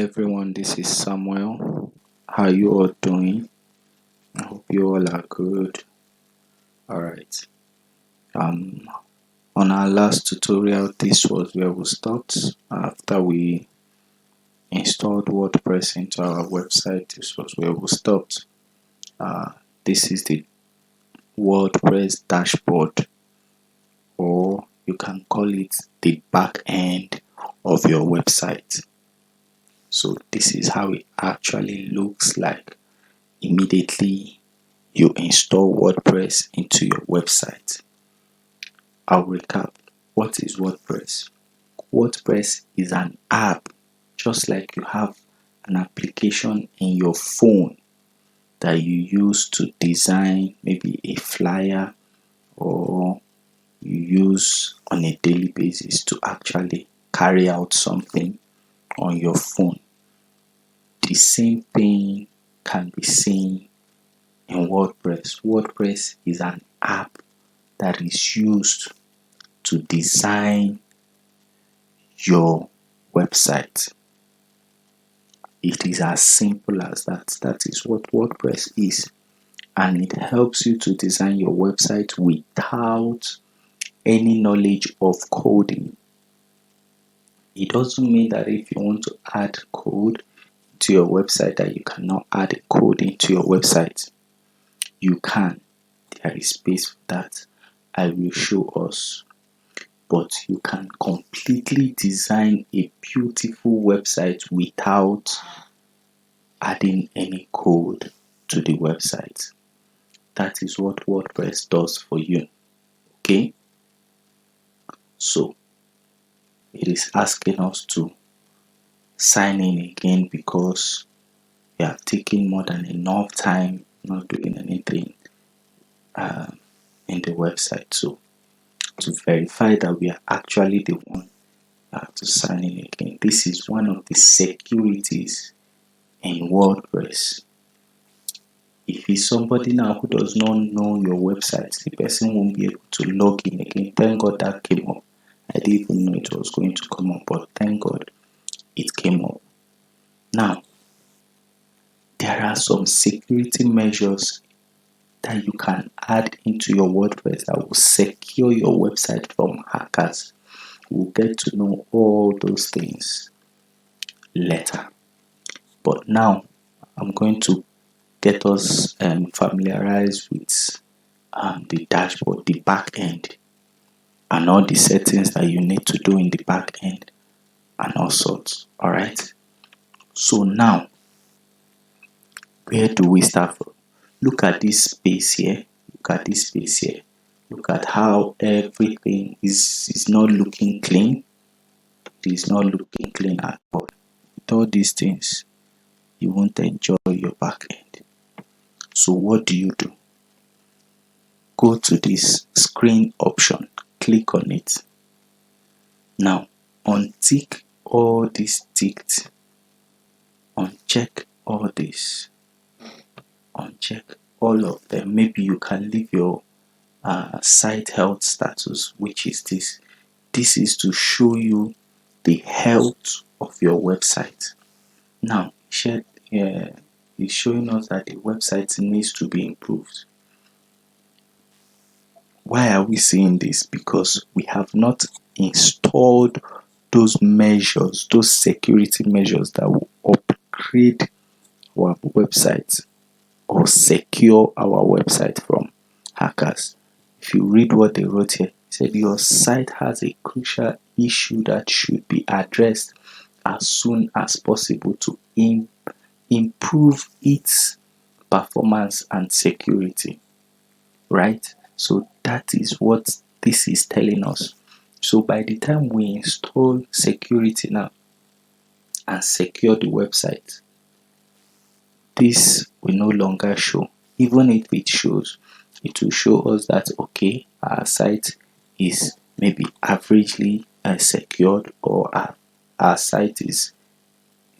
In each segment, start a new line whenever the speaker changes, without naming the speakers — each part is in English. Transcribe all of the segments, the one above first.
everyone, this is Samuel. How you all doing? I hope you all are good. Alright. On our last tutorial, this was where we stopped. After we installed WordPress into our website, this was where we stopped. This is the WordPress dashboard, or you can call it the back end of your website. So this is how it actually looks like immediately you install WordPress into your website. I'll recap. What is WordPress? WordPress is an app, just like you have an application in your phone that you use to design maybe a flyer, or you use on a daily basis to actually carry out something on your phone. The same thing can be seen in WordPress. WordPress is an app that is used to design your website. It is as simple as that. That is what WordPress is. And it helps you to design your website without any knowledge of coding. It doesn't mean that if you want to add code to your website that you cannot add a code into your website. You can. There is space for that. I will show us. But you can completely design a beautiful website without adding any code to the website. That is what WordPress does for you. Okay? So, it is asking us to sign in again because we have taken more than enough time not doing anything in the website. So, to verify that we are actually the one, you have to sign in again. This is one of the securities in WordPress. If it's somebody now who does not know your website, the person won't be able to log in again. Thank God that came up. I didn't even know it was going to come up, but thank God it came up. Now, there are some security measures that you can add into your WordPress that will secure your website from hackers. We'll get to know all those things later. But now, I'm going to get us familiarized with the dashboard, the back end, and all the settings that you need to do in the back end and all sorts. All right. So now, where do we start from? Look at this space here. Look at this space here. Look at how everything is not looking clean. It is not looking clean at all. With all these things, you won't enjoy your back end. So what do? Go to this screen option, click on it. Now, untick all these ticked, uncheck all this, uncheck all of them. Maybe you can leave your site health status, which is this. This is to show you the health of your website. Now, it's showing us that the website needs to be improved. Why are we seeing this? Because we have not installed those measures, those security measures that will upgrade our website or secure our website from hackers. If you read what they wrote here, it said your site has a crucial issue that should be addressed as soon as possible to improve its performance and security. Right? So that is what this is telling us. So by the time we install security now and secure the website, this will no longer show. Even if it shows, it will show us that okay, our site is maybe averagely secured, or our site is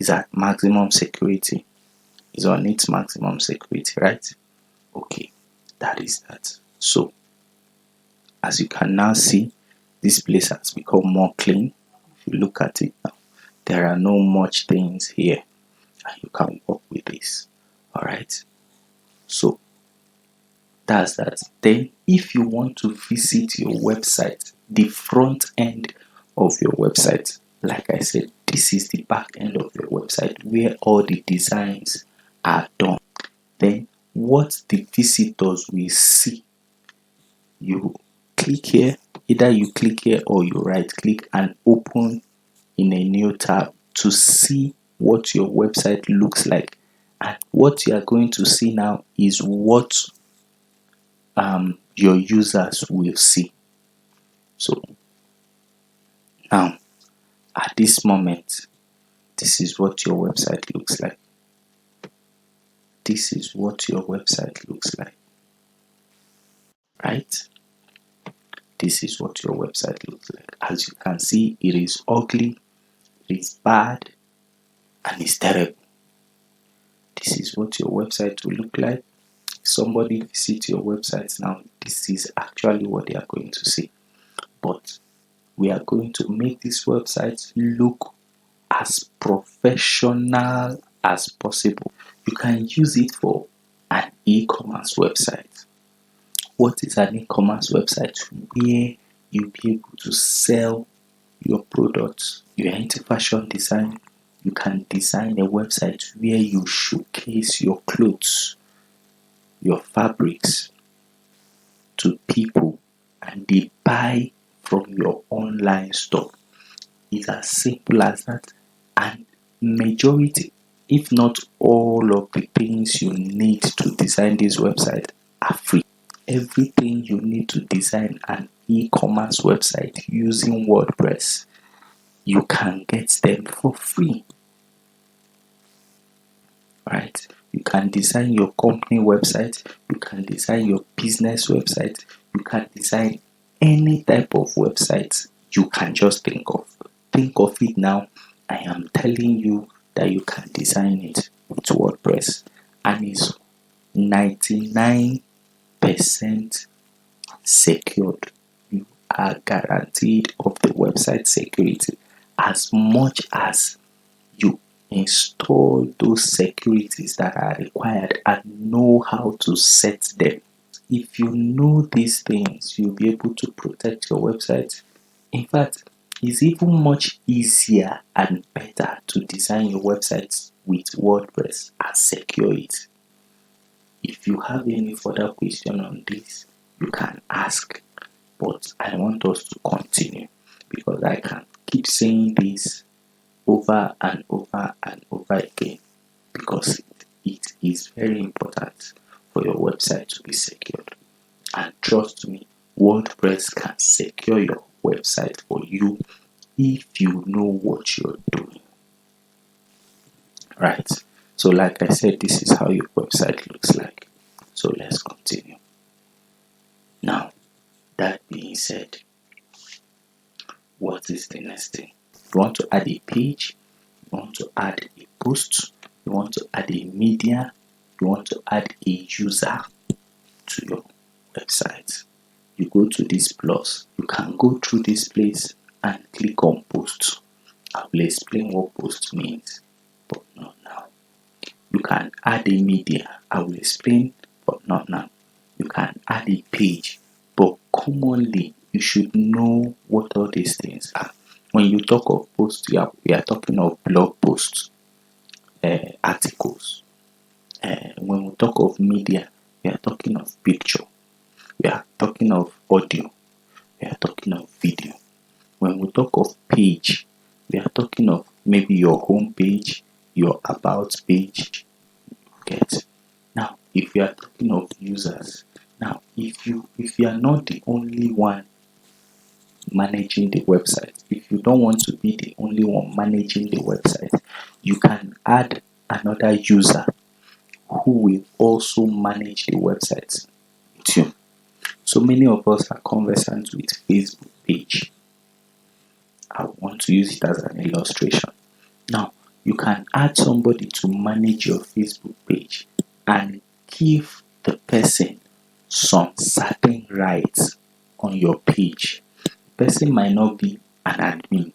at maximum security, is on its maximum security, right? Okay, that is that. So as you can now see, this place has become more clean. If you look at it now, There are no much things here, and you can work with this. All right. So that's that. Then, if you want to visit your website, the front end of your website, like I said, this is the back end of your website where all the designs are done. Then, what the visitors will see, you click here, either you click here or you right click and open in a new tab to see what your website looks like. And what you are going to see now is what your users will see. So now, at this moment, this is what your website looks like. This is what your website looks like, right? This is what your website looks like. As you can see, it is ugly, it's bad, and it's terrible. This is what your website will look like. If somebody visits your website now, this is actually what they are going to see. But we are going to make this website look as professional as possible. You can use it for an e-commerce website. What is an e-commerce website? Where you'll be able to sell your products. You're into fashion design. You can design a website where you showcase your clothes, your fabrics to people, and they buy from your online store. It's as simple as that. And majority, if not all of the things you need to design this website are free. Everything you need to design an e-commerce website using WordPress, you can get them for free. Right? You can design your company website, you can design your business website, you can design any type of website you can just think of. Think of it now. I am telling you that you can design it with WordPress, and it's 99% secured. You are guaranteed of the website security as much as you install those securities that are required and know how to set them. If you know these things, you'll be able to protect your website. In fact, it's even much easier and better to design your website with WordPress and secure it. If you have any further question on this, you can ask, but I want us to continue because I can keep saying this over and over and over again because it is very important for your website to be secured. And trust me, WordPress can secure your website for you if you know what you're doing. Right. So like I said, this is how your website looks like. So let's continue. Now, that being said, what is the next thing? You want to add a page, you want to add a post, you want to add a media, you want to add a user to your website. You go to this plus, you can go through this place and click on post. I will explain what post means, but not now. You can add a media, I will explain, but not now. You can add a page, but commonly you should know what all these things are. When you talk of posts, we are talking of blog posts, articles. When we talk of media, we are talking of picture. We are talking of audio. We are talking of video. When we talk of page, we are talking of maybe your home page, your about page. Get now, if you are talking of users, now if you are not the only one managing the website, if you don't want to be the only one managing the website, you can add another user who will also manage the website with you. So many of us are conversant with Facebook page. I want to use it as an illustration. Now, you can add somebody to manage your Facebook page and give the person some certain rights on your page. The person might not be an admin.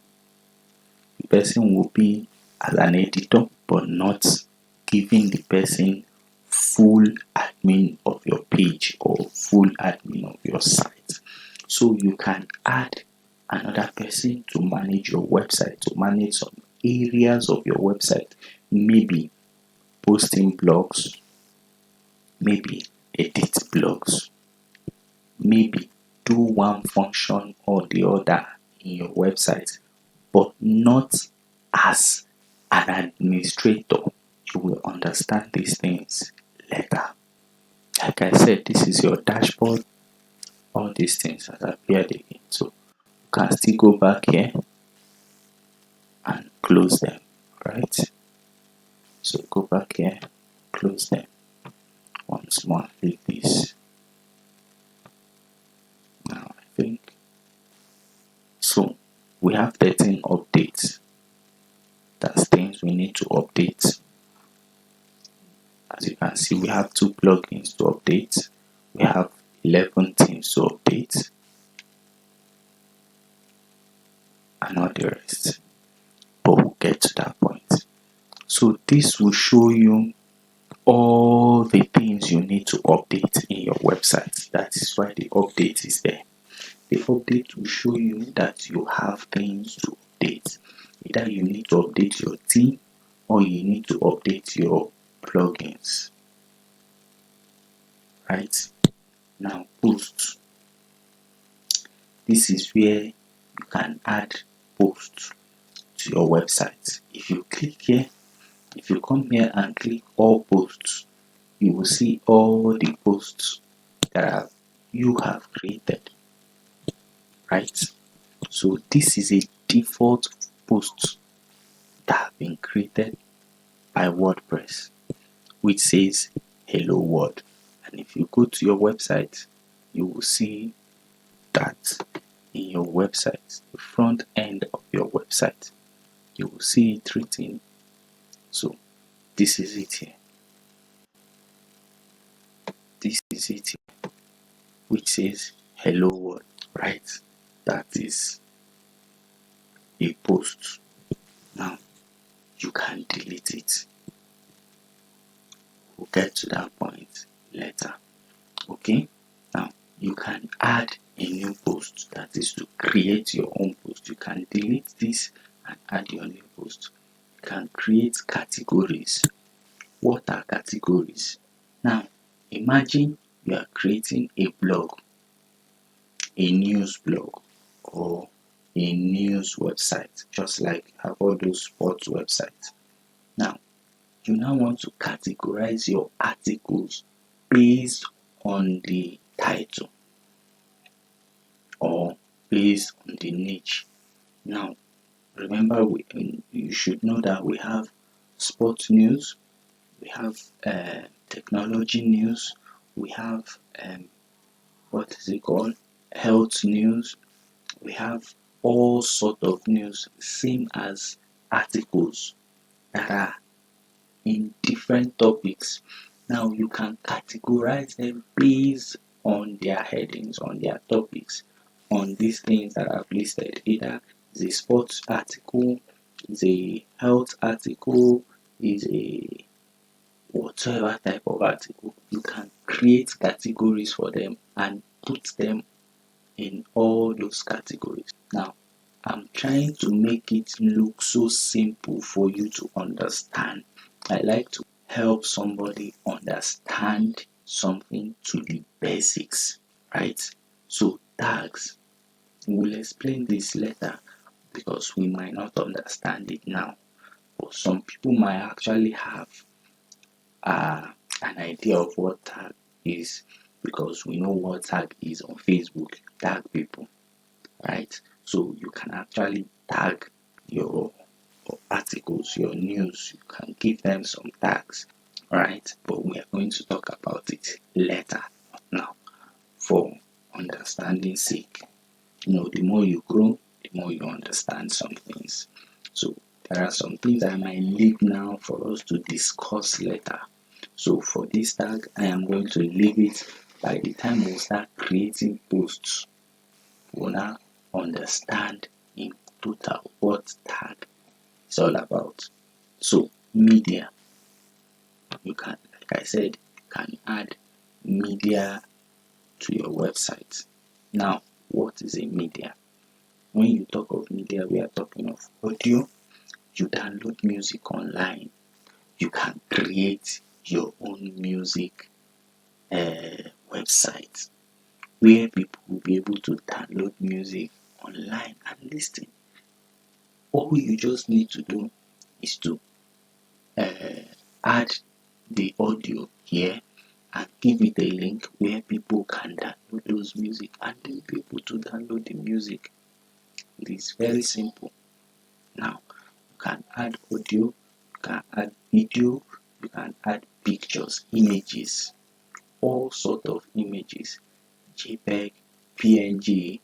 The person will be as an editor, but not giving the person full admin of your page or full admin of your site. So you can add another person to manage your website, to manage some areas of your website, maybe posting blogs, maybe edit blogs, maybe do one function or the other in your website, but not as an administrator. You will understand these things later. Like I said, this is your dashboard. All these things have appeared again. So you can still go back here and close them, right? So go back here, close them. Once more, click this. Now I think so. We have 13 updates. That's things we need to update. As you can see, we have 2 plugins to update. We have 11 themes to update, and all the rest. But we'll get to that point. So this will show you all the things you need to update in your website. That is why the update is there. The update will show you that you have things to update. Either you need to update your theme or you need to update your plugins. Right? Now posts. This is where you can add posts to your website. If you click here, if you come here and click all posts, you will see all the posts that you have created. Right? So this is a default post that have been created by WordPress, which says hello world. And if you go to your website, you will see that in your website, the front end of your website, you will see it written. So this is it here. This is it here, which says hello world, right? That is a post. Now you can delete it. We'll get to that point later. Okay? Now you can add a new post, that is to create your own post. You can delete this and add your new post. You can create categories. What are categories? Now imagine you are creating a blog, a news blog, or a news website, just like have all those sports websites. Now you now want to categorize your articles based on the title or based on the niche. Now remember, you should know that we have sports news, we have technology news, we have what is it called, health news, we have all sort of news, same as articles that are in different topics. Now you can categorize them based on their headings, on their topics, on these things that I've listed. Either is a sports article, is a health article, is a whatever type of article. You can create categories for them and put them in all those categories. Now I'm trying to make it look so simple for you to understand. I like to help somebody understand something to the basics, right? So tags, we'll explain this later because we might not understand it now, but some people might actually have an idea of what tag is, because we know what tag is on Facebook. Tag people, right? So you can actually tag your articles, your news. You can give them some tags, right? But we are going to talk about it later, not now, for understanding sake. The more you grow, the more you understand some things. So there are some things I might leave now for us to discuss later. So for this tag, I am going to leave it. By the time we start creating posts, we'll now understand in total what tag is all about. So media, you can, like I said, you can add media to your website. Now, what is a media? When you talk of media, we are talking of audio. You download music online. You can create your own music website where people will be able to download music online and listen. All you just need to do is to add the audio here and give it a link where people can download those music and they'll be able to download the music. It is very simple. Now, you can add audio, you can add video, you can add pictures, images, all sort of images, JPEG, PNG,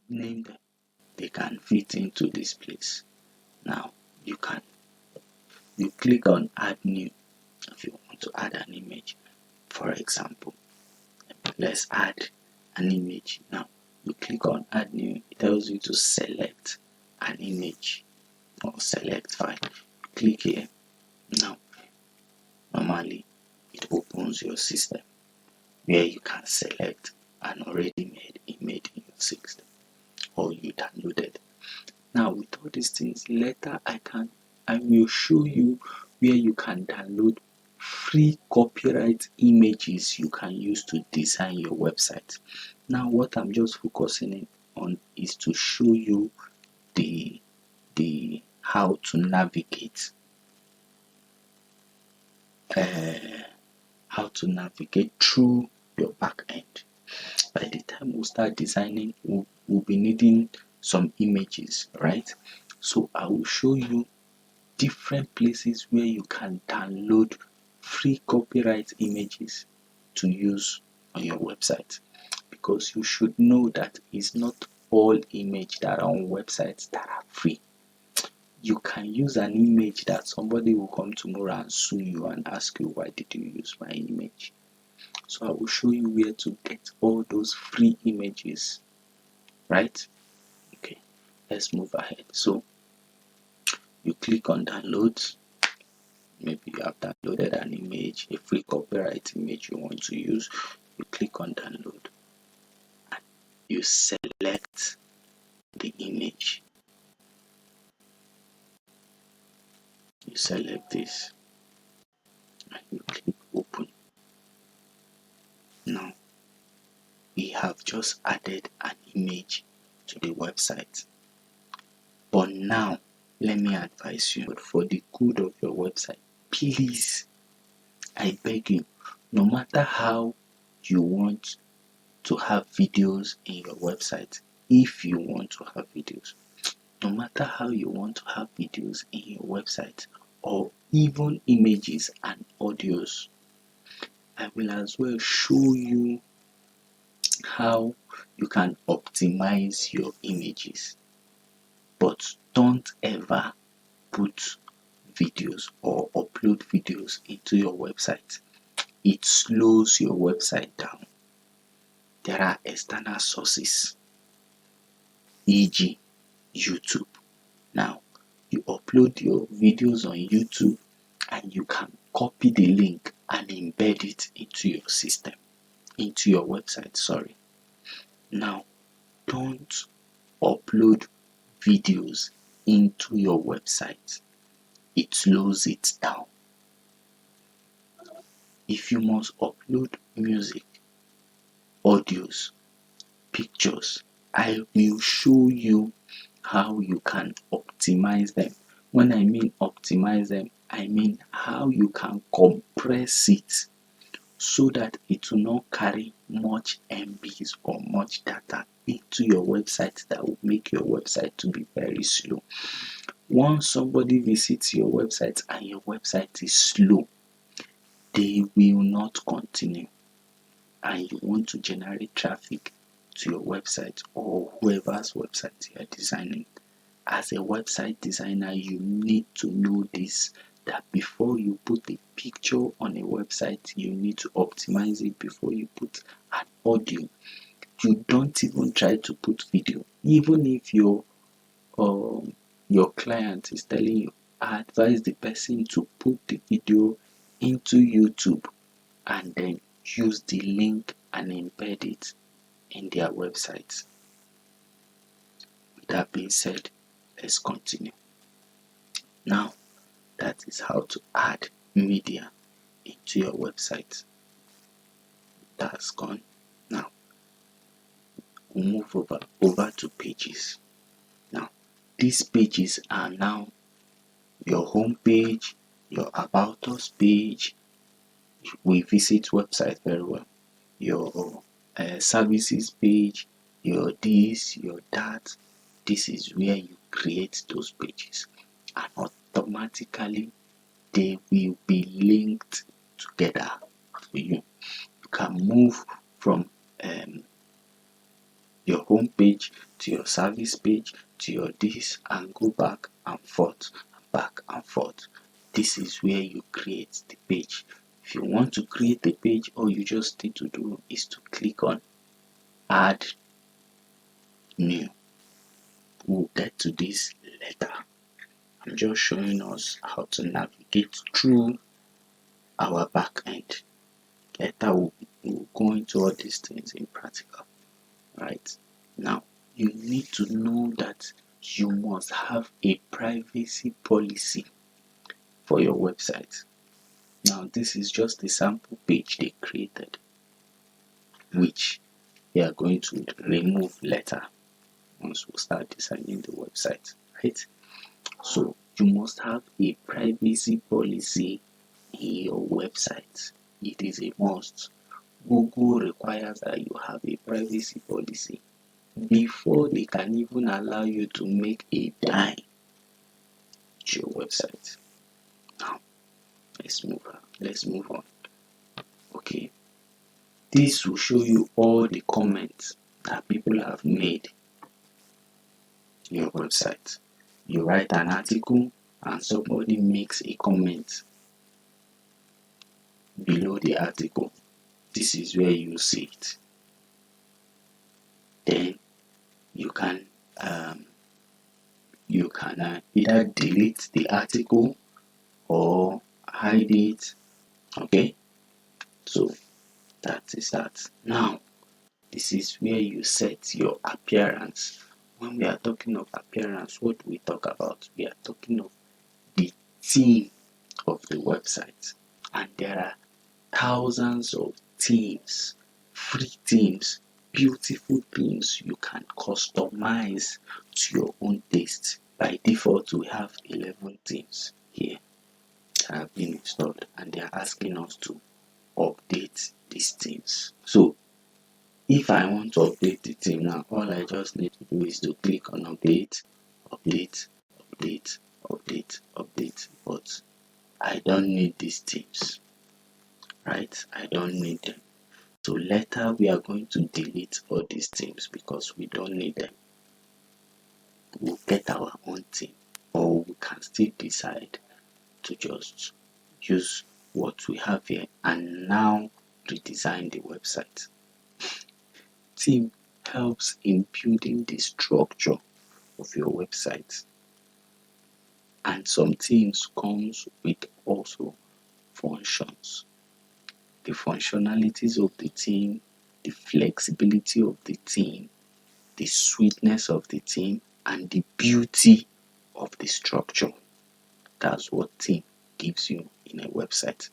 name them. They can fit into this place. Now, you click on add new if you want to add an image. For example, let's add an image. Now, you click on add new, it tells you to select an image or select file. Click here. Now, normally it opens your system where you can select an already made image in your system or you downloaded. Now, with all these things, later I will show you where you can download free copyright images you can use to design your website. Now, what I'm just focusing on is to show you the how to navigate through your back end. By the time we start designing, we'll be needing some images, right? So I will show you different places where you can download free copyright images to use on your website, because you should know that it's not all images that are on websites that are free. You can use an image that somebody will come tomorrow and sue you and ask you, why did you use my image? So I will show you where to get all those free images, right? Okay, let's move ahead. So you click on downloads. Maybe you have downloaded an image, a free copyright image you want to use. You click on download and you select the image. You select this and you click open. Now we have just added an image to the website. But now let me advise you, for the good of your website, please, I beg you, no matter how you want to have videos in your website, if you want to have videos, no matter how you want to have videos in your website, or even images and audios, I will as well show you how you can optimize your images. But don't ever put videos or upload videos into your website. It slows your website down. There are external sources, e.g. YouTube. Now, you upload your videos on YouTube and you can copy the link and embed it into your system, into your website, sorry. Now, don't upload videos into your website. It slows it down. If you must upload music, audios, pictures, I will show you how you can optimize them. When I mean optimize them, I mean how you can compress it so that it will not carry much MBs or much data into your website that will make your website to be very slow. Once somebody visits your website and your website is slow, they will not continue, and you want to generate traffic to your website or whoever's website you are designing. As a website designer, you need to know this, that before you put a picture on a website, you need to optimize it. Before you put an audio, you don't even try to put video. Even if your client is telling you, I advise the person to put the video into YouTube and then use the link and embed it in their website. With that being said, let's continue. Now, that is how to add media into your website. That's gone. Now, we'll move over to pages. Now, these pages are now your home page, your about us page. We visit website very well. Your services page, your this, your that. This is where you create those pages, and automatically they will be linked together for you. You can move from your home page to your service page to your this and go back and forth and back and forth. This is where you create the page. If you want to create the page, all you just need to do is to click on add new. We'll get to this later. I'm just showing us how to navigate through our back end. Later we'll go into all these things in practical. Right now, you need to know that you must have a privacy policy for your website. Now, this is just a sample page they created, which we are going to remove later once we start designing the website, right? So you must have a privacy policy in your website. It is a must. Google requires that you have a privacy policy before they can even allow you to make a dime to your website. Now, let's move on. Okay, this will show you all the comments that people have made in your website. You write an article and somebody makes a comment below the article. This is where you see it. Then you can either delete the article or hide it. Okay, so that is that. Now, this is where you set your appearance. When we are talking of appearance, what do we talk about? We are talking of the theme of the website, and there are thousands of themes, free themes, beautiful themes you can customize to your own taste. By default, we have 11 themes here that have been installed, and they are asking us to update these themes. So if I want to update the theme now, all I just need to do is to click on update, update, update, update, update. But I don't need these themes, right? I don't need them. So later we are going to delete all these themes because we don't need them. We'll get our own theme, or we can still decide to just use what we have here and now redesign the website. Theme helps in building the structure of your website, and some themes comes with also functions. The functionalities of the theme, the flexibility of the theme, the sweetness of the theme, and the beauty of the structure. That's what theme gives you in a website.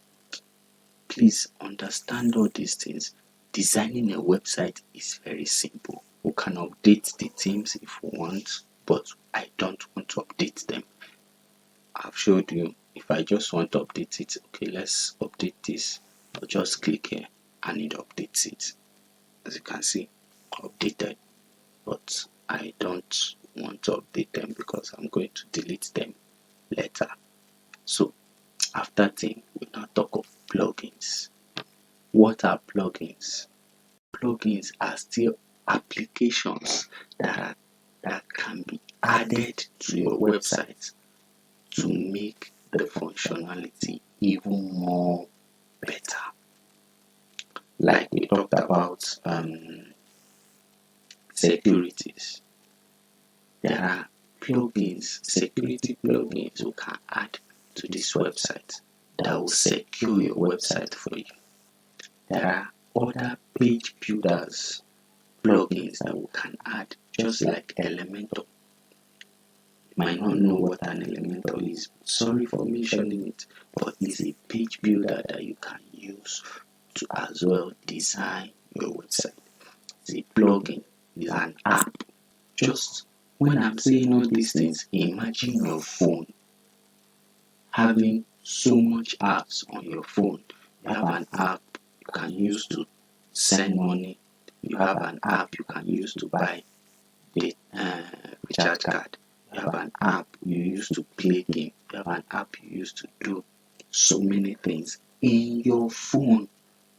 Please understand all these things. Designing a website is very simple. We can update the themes if we want, but I don't want to update them. I've showed you. If I just want to update it, okay, let's update this. I'll just click here and it updates it. As you can see, updated, but I don't want to update them because I'm going to delete them later. So after theme, we now talk of plugins. What are plugins? Plugins are still applications that can be added to your website to make the functionality even more better. Like we talked about securities. There are plugins, security plugins you can add to this website that will secure your website for you. There are other page builders plugins that we can add, just like Elementor. You might not know what an Elementor is. Sorry for mentioning it, but it's a page builder that you can use to as well design your website. It's a plugin, it's an app. Just when I'm saying all these things, imagine your phone having so much apps on your phone. You have an app you can use to send money. You have an app you can use to buy the recharge card. You have an app you use to play game. You have an app you use to do so many things in your phone.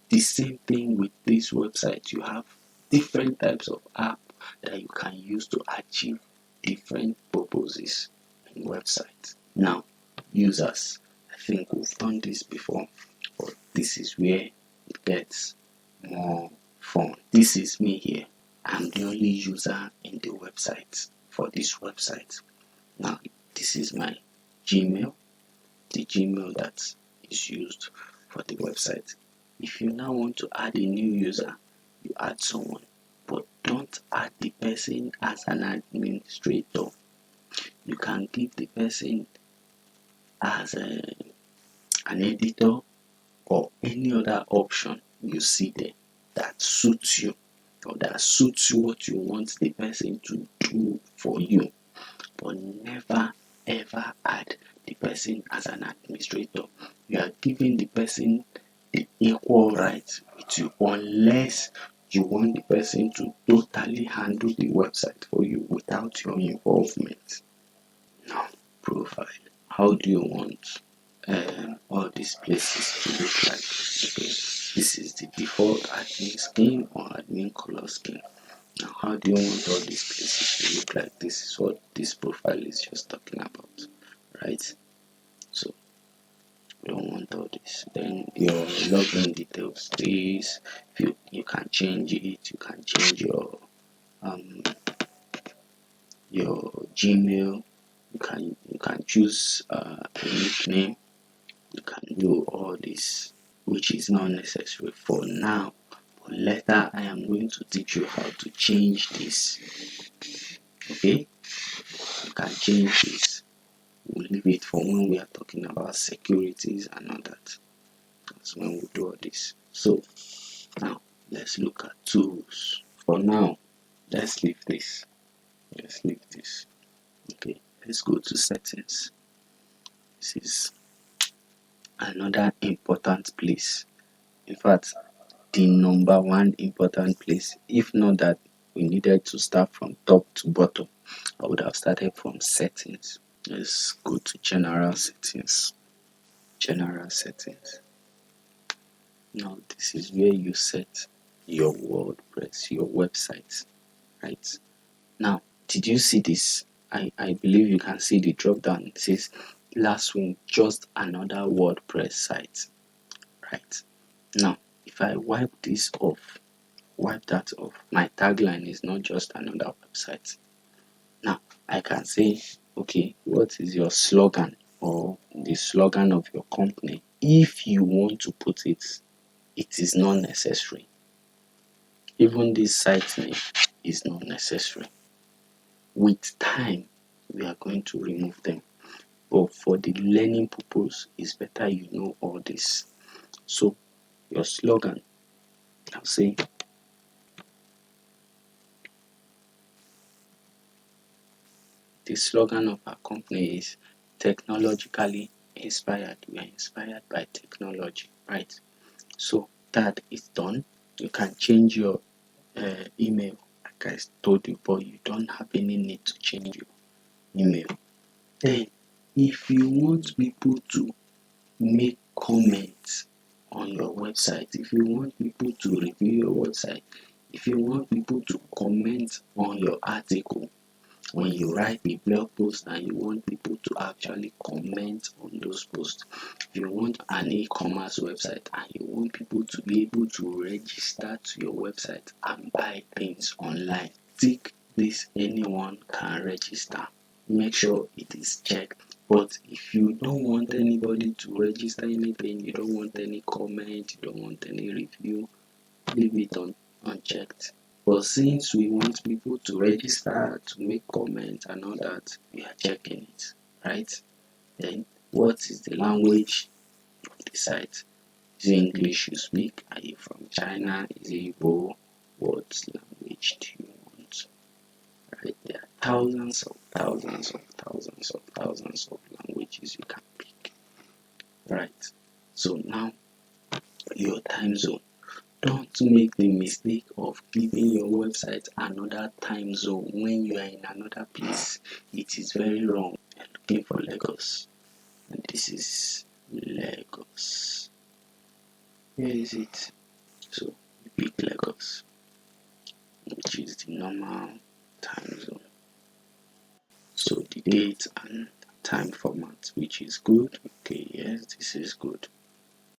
The same thing with this website. You have different types of app that you can use to achieve different purposes in websites. Now, users, I think we've done this before, but this is where it gets more fun. This is me here. I'm the only user in the website for this website. Now, this is my Gmail, the Gmail that is used for the website. If you now want to add a new user, you add someone, but don't add the person as an administrator. You can give the person as an editor or any other option you see there that suits you, or that suits what you want the person to do for you. But never ever add the person as an administrator. You are giving the person the equal rights with you, unless you want the person to totally handle the website for you without your involvement. Now, profile. How do you want all these places to look like? Okay, this is the default admin scheme or admin color scheme. Now, how do you want all these places to look like? This is what this profile is just talking about, right? So you don't want all this. Then your login details. This, you can change it. You can change your Gmail. You can choose a nickname. You can do all this, which is not necessary for now. But later, I am going to teach you how to change this. Okay, you can change this. We'll leave it for when we are talking about securities and all that. That's when we do all this. So now let's look at tools. For now, let's leave this. Let's leave this. Okay, let's go to settings. This is another important place. In fact, the number one important place. If not that we needed to start from top to bottom, I would have started from settings. Let's go to general settings. General settings. Now, this is where you set your WordPress, your website, right? Now, did you see this? I believe you can see the drop down. It says last week, just another WordPress site, right? Now, if I wipe this off, wipe that off, my tagline is not just another website. Now, I can say, okay, what is your slogan or the slogan of your company? If you want to put it, it is not necessary. Even this site name is not necessary. With time, we are going to remove them. But for the learning purpose, it's better you know all this. So, your slogan, I'll say, the slogan of our company is technologically inspired. We are inspired by technology, right? So that is done. You can change your email, like I told you, but you don't have any need to change your email. Then, if you want people to make comments on your website, if you want people to review your website, if you want people to comment on your article, when you write a blog post and you want people to actually comment on those posts, if you want an e-commerce website and you want people to be able to register to your website and buy things online, tick this anyone can register. make sure it is checked. But if you don't want anybody to register anything, you don't want any comment, you don't want any review, leave it unchecked. But since we want people to register, to make comments and all that, we are checking it, right? Then what is the language of the site? Is it English you speak? Are you from China? Is it Igbo? What language do you want? Right? There are thousands of languages you can pick. Right? So now your time zone. Don't make the mistake of giving your website another time zone when you are in another place. It is very wrong. You're looking for Lagos, and this is Lagos. Where is it? So you pick Lagos, which is the normal time zone. So the date and time format, which is good. Okay, yes, this is good.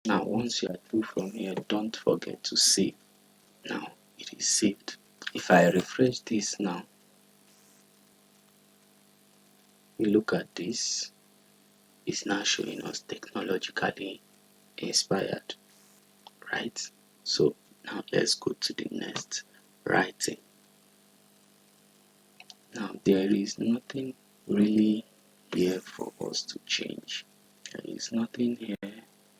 Now once you are through from here, don't forget to save. Now it is saved. If I refresh this now, we look at this, it's now showing us technologically inspired, right? So now let's go to the next, writing. Now there is nothing really here for us to change. There is nothing here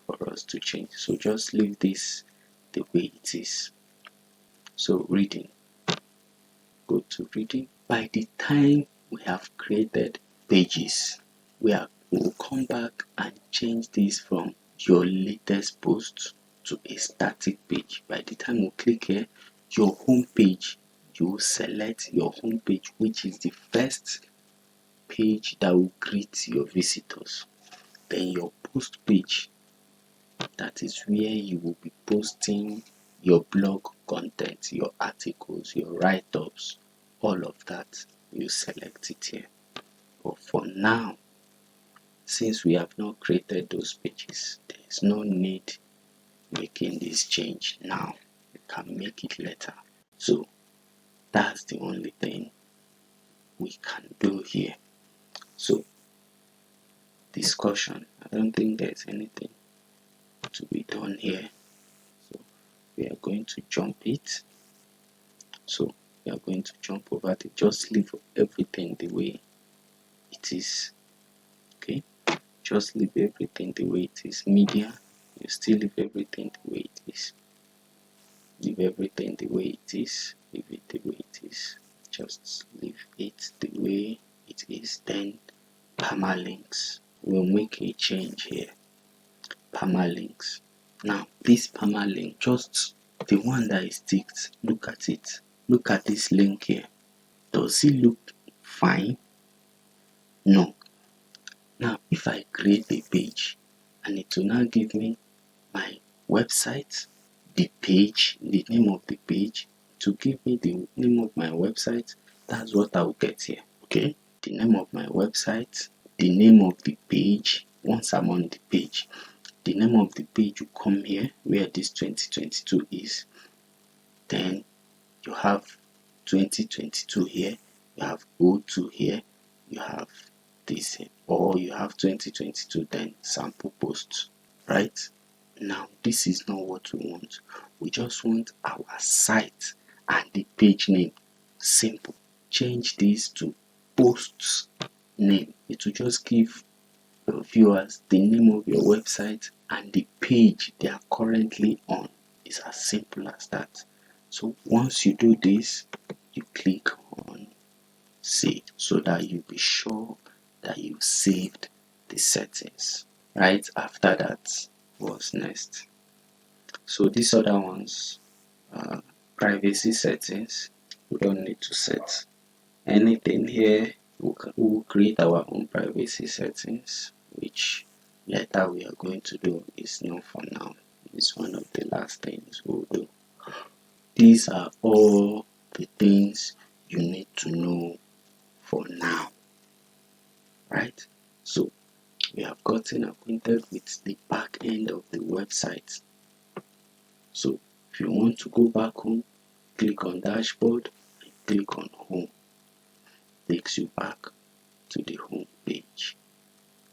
for us to change. So just leave this the way it is. So reading, go to reading. By the time we have created pages, we'll come back and change this from your latest post to a static page. By the time you click here, your home page, you select your home page, which is the first page that will greet your visitors. Then your post page, that is where you will be posting your blog content, your articles, your write-ups, all of that. You select it here. But for now, since we have not created those pages, there is no need making this change now. You can make it later. So that's the only thing we can do here. So discussion, I don't think there's anything to be done here. So we are going to jump it. So we are going to jump over it. Just leave everything the way it is. Okay, just leave everything the way it is. Media, you still leave everything the way it is. Leave everything the way it is. Leave it the way it is. Just leave it the way it is. Then permalinks. We'll make a change here. Permalinks. Now this permalink, just the one that is ticked, look at it. Look at this link here. Does it look fine? No. Now if I create a page and it will now give me my website, the page, the name of the page, to give me the name of my website, that's what I will get here. Okay, the name of my website, the name of the page. Once I'm on the page, the name of the page will come here where this 2022 is. Then you have 2022 here, you have go-to here, you have this here, or you have 2022 then sample posts, right? Now this is not what we want. We just want our site and the page name simple. Change this to posts name. It will just give your viewers the name of your website and the page they are currently on. It's as simple as that. So once you do this, you click on save so that you'll be sure that you saved the settings. Right after that, what's next? So these other ones, privacy settings, we don't need to set anything here. We'll create our own privacy settings, which later we are going to do. Is not for now. It's one of the last things we'll do. These are all the things you need to know for now, right? So we have gotten acquainted with the back end of the website. So if you want to go back home, click on dashboard and click on home. Takes you back. to the home page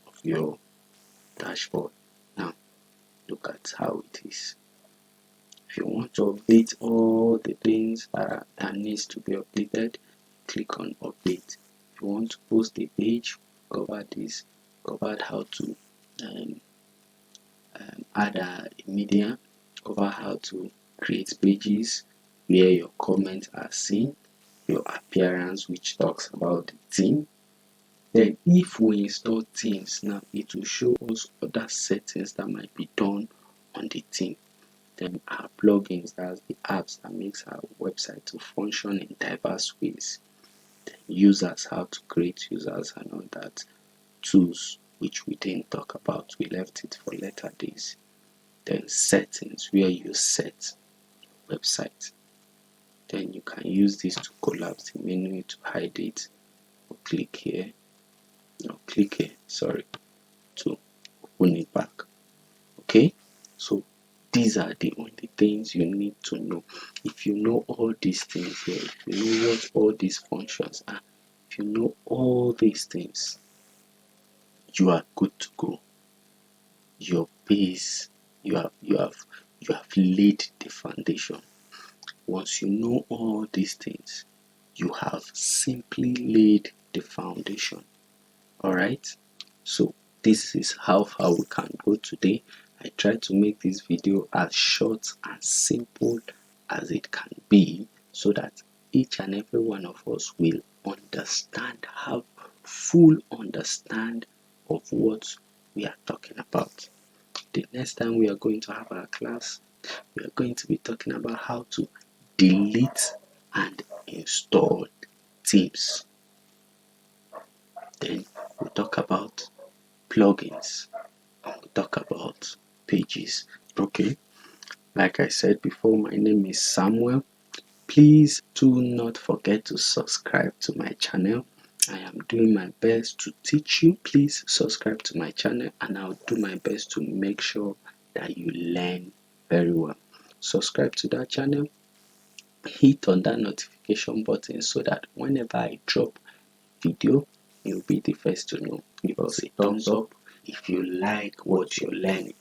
of your dashboard. Now look at how it is. If you want to update all the things that needs to be updated, click on update. If you want to post a page, covered how to add a media, cover how to create pages where your comments are seen, your appearance, which talks about the theme. Then if we install themes, now it will show us other settings that might be done on the theme. Then our plugins, that's the apps that makes our website to function in diverse ways. Then users, how to create users and all that. Tools, which we didn't talk about, we left it for later days. Then settings, where you set website. Then you can use this to collapse the menu to hide it, or click here to open it back. Okay, so these are the only things you need to know. If you know all these things here, if you know what all these functions are, if you know all these things, you are good to go. Your base, you have laid the foundation. Once you know all these things, you have simply laid the foundation. Alright, so this is how far we can go today. I try to make this video as short and simple as it can be, so that each and every one of us will understand, have full understand of what we are talking about. The next time we are going to have our class, we are going to be talking about how to delete and install themes. Then we talk about plugins, and we talk about pages. Okay, like I said before, my name is Samuel. Please do not forget to subscribe to my channel. I am doing my best to teach you. Please subscribe to my channel, and I'll do my best to make sure that you learn very well. Subscribe to that channel, hit on that notification button so that whenever I drop video, you'll be the first to know. Give us a thumbs up if you like what you're learning.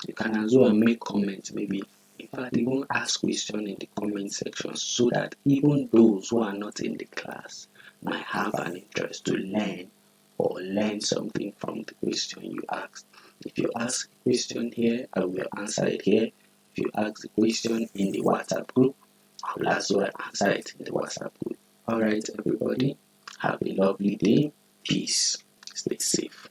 You can as well make comments, maybe in fact even ask questions in the comment section, so that even those who are not in the class might have an interest to learn or learn something from the question you asked. If you ask a question here, I will answer it here. If you ask the question in the WhatsApp group, I will as well answer it in the WhatsApp group. Alright everybody, have a lovely day. Peace. Stay safe.